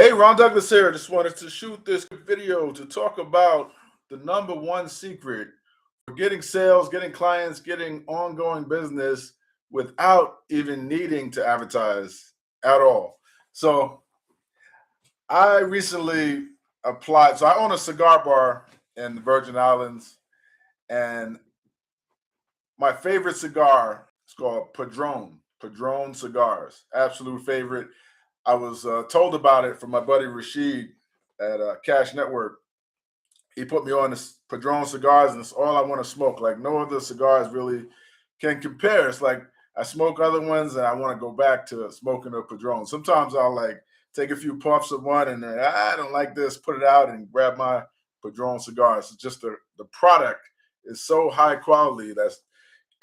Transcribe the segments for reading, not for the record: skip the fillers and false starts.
Hey, Ron Douglas here. Just wanted to shoot this video to talk about the number one secret for getting sales, getting clients, getting ongoing business without even needing to advertise at all. So, I recently applied. So, I own a cigar bar in the Virgin Islands, and my favorite cigar is called Padron. Padron cigars, absolute favorite. I was told about it from my buddy Rashid at Cash Network. He put me on this Padron cigars, and it's all I want to smoke. Like no other cigars really can compare. It's like I smoke other ones, and I want to go back to smoking a Padron. Sometimes I'll like take a few puffs of one, and then I don't like this, put it out, and grab my Padron cigars. It's just the product is so high quality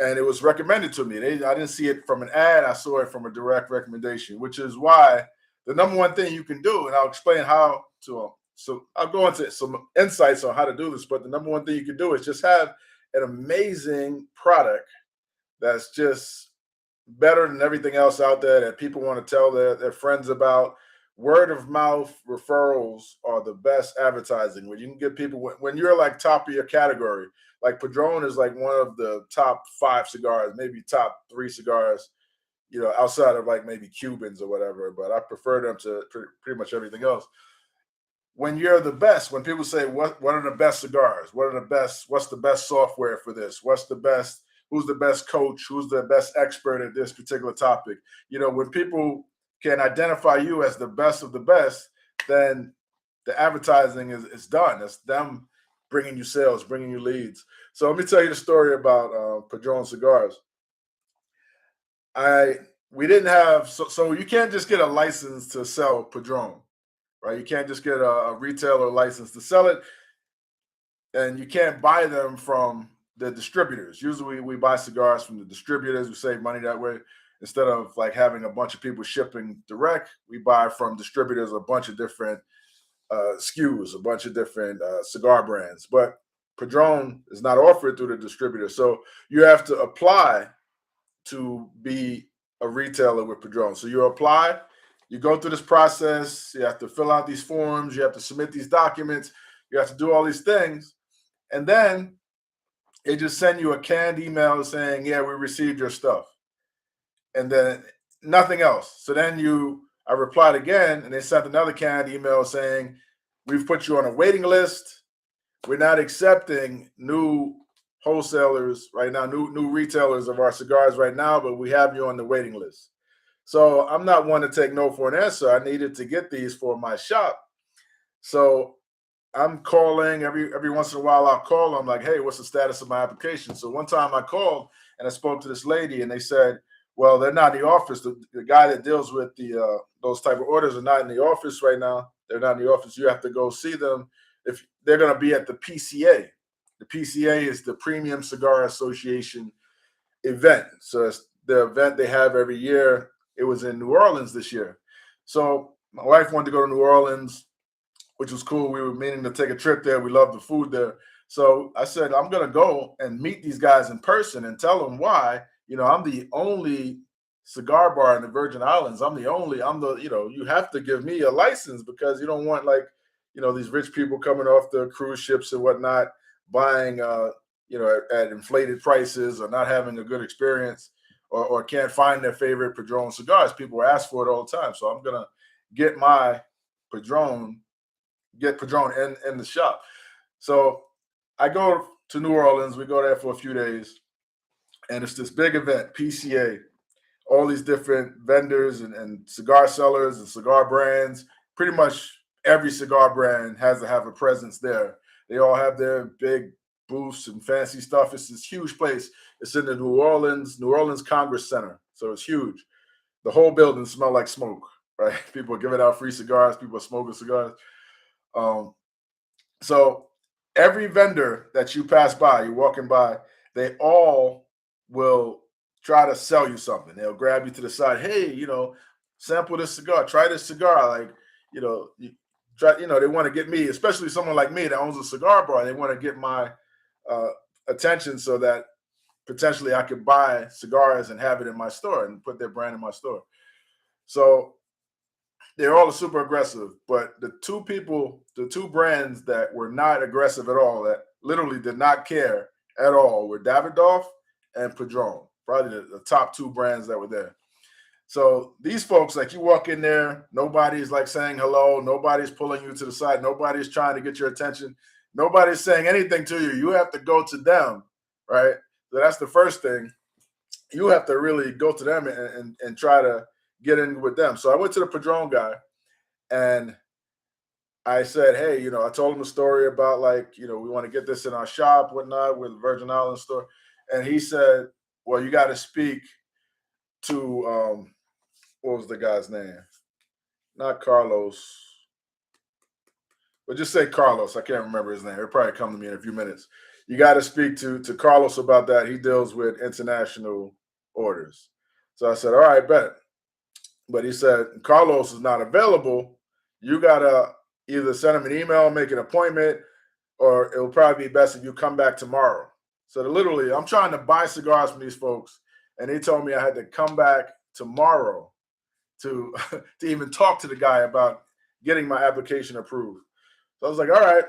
and it was recommended to me. I didn't see it from an ad. I saw it from a direct recommendation, which is why the number one thing you can do, and I'll explain how to. So I'll go into some insights on how to do this. But the number one thing you can do is just have an amazing product that's just better than everything else out there that people want to tell their friends about. Word of mouth referrals are the best advertising. When you can get people when you're like top of your category, like Padron is like one of the top five cigars, maybe top three cigars, outside of like maybe Cubans or whatever. But I prefer them to pretty much everything else. When you're the best, when people say what are the best cigars, what's the best software for this, who's the best coach, who's the best expert at this particular topic, when people can identify you as the best of the best, then the advertising is done. It's them bringing you sales, bringing you leads. So let me tell you the story about Padron cigars. We didn't have so you can't just get a license to sell Padron, right? You can't just get a retailer license to sell it, and you can't buy them from the distributors. Usually, we buy cigars from the distributors. We save money that way. Instead of like having a bunch of people shipping direct, we buy from distributors a bunch of different SKUs, a bunch of different cigar brands. But Padron is not offered through the distributor, so you have to apply to be a retailer with Padron. So you apply, you go through this process, you have to fill out these forms, you have to submit these documents, you have to do all these things. And then they just send you a canned email saying, yeah, we received your stuff. And then nothing else. So then I replied again, and they sent another canned email saying, we've put you on a waiting list. We're not accepting new wholesalers right now, new retailers of our cigars right now, but we have you on the waiting list. So I'm not one to take no for an answer. I needed to get these for my shop. So I'm calling every once in a while. I'll call. I'm like, hey, what's the status of my application? So one time I called and I spoke to this lady, and they said, well, they're not in the office. The guy that deals with those type of orders are not in the office right now. They're not in the office. You have to go see them if they're going to be at the PCA. The PCA is the Premium Cigar Association event. So it's the event they have every year. It was in New Orleans this year. So my wife wanted to go to New Orleans, which was cool. We were meaning to take a trip there. We love the food there. So I said, I'm going to go and meet these guys in person and tell them why. I'm the only cigar bar in the Virgin Islands. You have to give me a license because you don't want these rich people coming off the cruise ships and whatnot, buying, at inflated prices or not having a good experience or can't find their favorite Padron cigars. People ask for it all the time. So I'm going to get Padron in the shop. So I go to New Orleans. We go there for a few days. And it's this big event, PCA, all these different vendors and cigar sellers and cigar brands. Pretty much every cigar brand has to have a presence there. They all have their big booths and fancy stuff. It's this huge place. It's in the New Orleans Congress Center. So it's huge. The whole building smells like smoke, right? People are giving out free cigars. People are smoking cigars. So every vendor that you pass by, you're walking by, they all will try to sell you something. They'll grab you to the side. Hey, sample this cigar. Try this cigar. Like, you try. They want to get me, especially someone like me that owns a cigar bar. They want to get my attention so that potentially I could buy cigars and have it in my store and put their brand in my store. So they're all super aggressive, but the two brands that were not aggressive at all, that literally did not care at all, were Davidoff and Padron. Probably the top two brands that were there. So these folks, like, you walk in there, nobody's like saying hello, nobody's pulling you to the side, nobody's trying to get your attention, nobody's saying anything to you. You have to go to them, right? So that's the first thing. You have to really go to them and try to get in with them. So I went to the Padron guy and I said, hey, I told him a story about, like, we want to get this in our shop, whatnot, with Virgin Islands store. And he said, well, you got to speak to, what was the guy's name? Not Carlos, but just say Carlos. I can't remember his name. He'll probably come to me in a few minutes. You got to speak to Carlos about that. He deals with international orders. So I said, all right, bet. But he said, Carlos is not available. You got to either send him an email, make an appointment, or it'll probably be best if you come back tomorrow. So literally, I'm trying to buy cigars from these folks, and they told me I had to come back tomorrow to even talk to the guy about getting my application approved. So I was like, all right,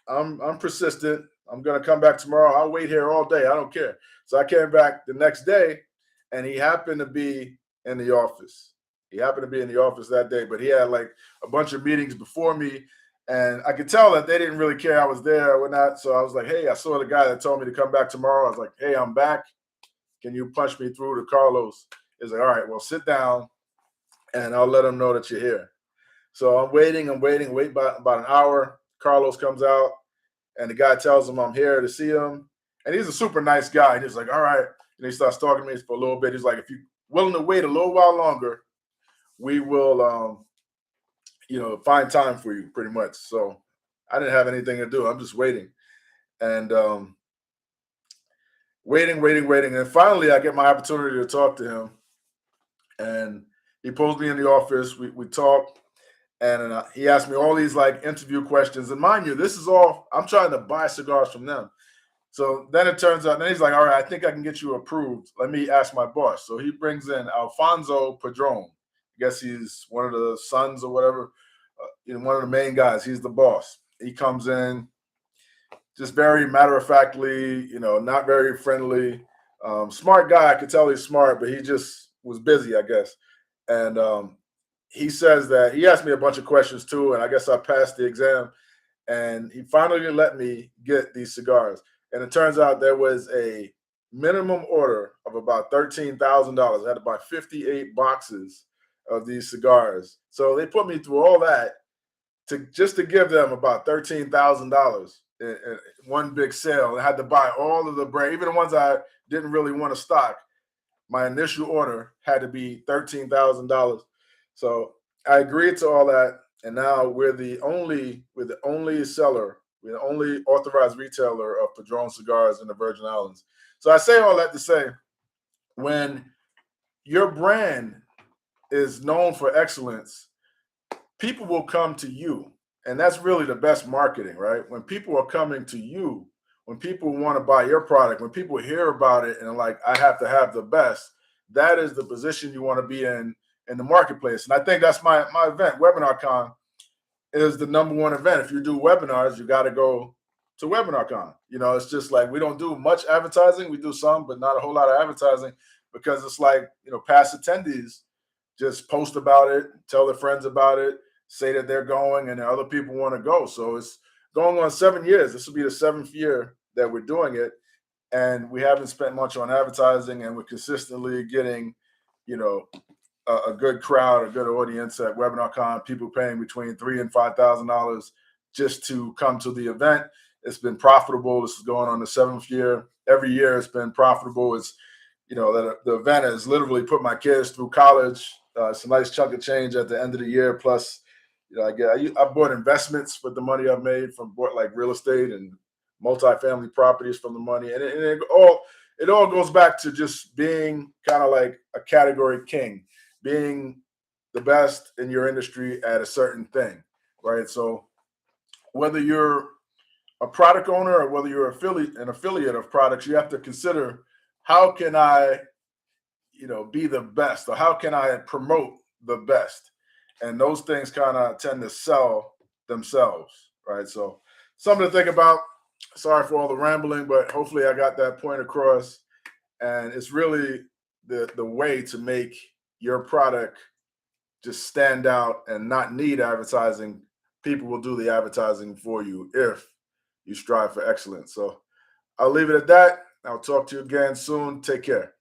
I'm persistent. I'm going to come back tomorrow. I'll wait here all day. I don't care. So I came back the next day, and he happened to be in the office. He happened to be in the office that day, but he had like a bunch of meetings before me, and I could tell that they didn't really care I was there or whatnot. So I was like, hey, I saw the guy that told me to come back tomorrow. I was like, hey, I'm back. Can you punch me through to Carlos? He's like, all right, well, sit down, and I'll let him know that you're here. So I'm wait about an hour. Carlos comes out, and the guy tells him I'm here to see him. And he's a super nice guy. And he's like, all right. And he starts talking to me for a little bit. He's like, if you're willing to wait a little while longer, we will, find time for you, pretty much. So I didn't have anything to do. I'm just waiting. And waiting. And finally, I get my opportunity to talk to him. And he pulls me in the office. We talk. And he asked me all these like interview questions. And mind you, this is all, I'm trying to buy cigars from them. So then it turns out, then he's like, all right, I think I can get you approved. Let me ask my boss. So he brings in Alfonso Padron. I guess he's one of the sons or whatever, one of the main guys. He's the boss. He comes in just very matter-of-factly, not very friendly. Smart guy. I could tell he's smart, but he just was busy, I guess. And he says that he asked me a bunch of questions too, and I guess I passed the exam. And he finally let me get these cigars. And it turns out there was a minimum order of about $13,000. I had to buy 58 boxes of these cigars. So they put me through all that to give them about $13,000 in one big sale. I had to buy all of the brand, even the ones I didn't really want to stock. My initial order had to be $13,000. So I agreed to all that, and now we're the only seller, we're the only authorized retailer of Padron cigars in the Virgin Islands. So I say all that to say, when your brand is known for excellence, people will come to you, and that's really the best marketing, right? When people are coming to you, when people want to buy your product, when people hear about it and like, I have to have the best, that is the position you want to be in the marketplace. And I think that's my event. WebinarCon is the #1 event. If you do webinars, you got to go to WebinarCon. It's just like, we don't do much advertising. We do some, but not a whole lot of advertising, because it's like, past attendees just post about it, tell their friends about it, say that they're going, and other people want to go. So it's going on 7 years. This will be the 7th year that we're doing it. And we haven't spent much on advertising, and we're consistently getting, a good crowd, a good audience at WebinarCon, people paying between $3,000 and $5,000 just to come to the event. It's been profitable. This is going on the 7th year. Every year it's been profitable. It's, the event has literally put my kids through college. It's a nice chunk of change at the end of the year. Plus, I bought investments with the money I've made from like real estate and multifamily properties from the money. And it all goes back to just being kind of like a category king, being the best in your industry at a certain thing, right? So whether you're a product owner or whether you're an affiliate of products, you have to consider, how can I, be the best, or how can I promote the best? and those things kind of tend to sell themselves, right? So something to think about. Sorry for all the rambling, but hopefully I got that point across. And it's really the way to make your product just stand out and not need advertising. People will do the advertising for you if you strive for excellence. So I'll leave it at that. I'll talk to you again soon. Take care.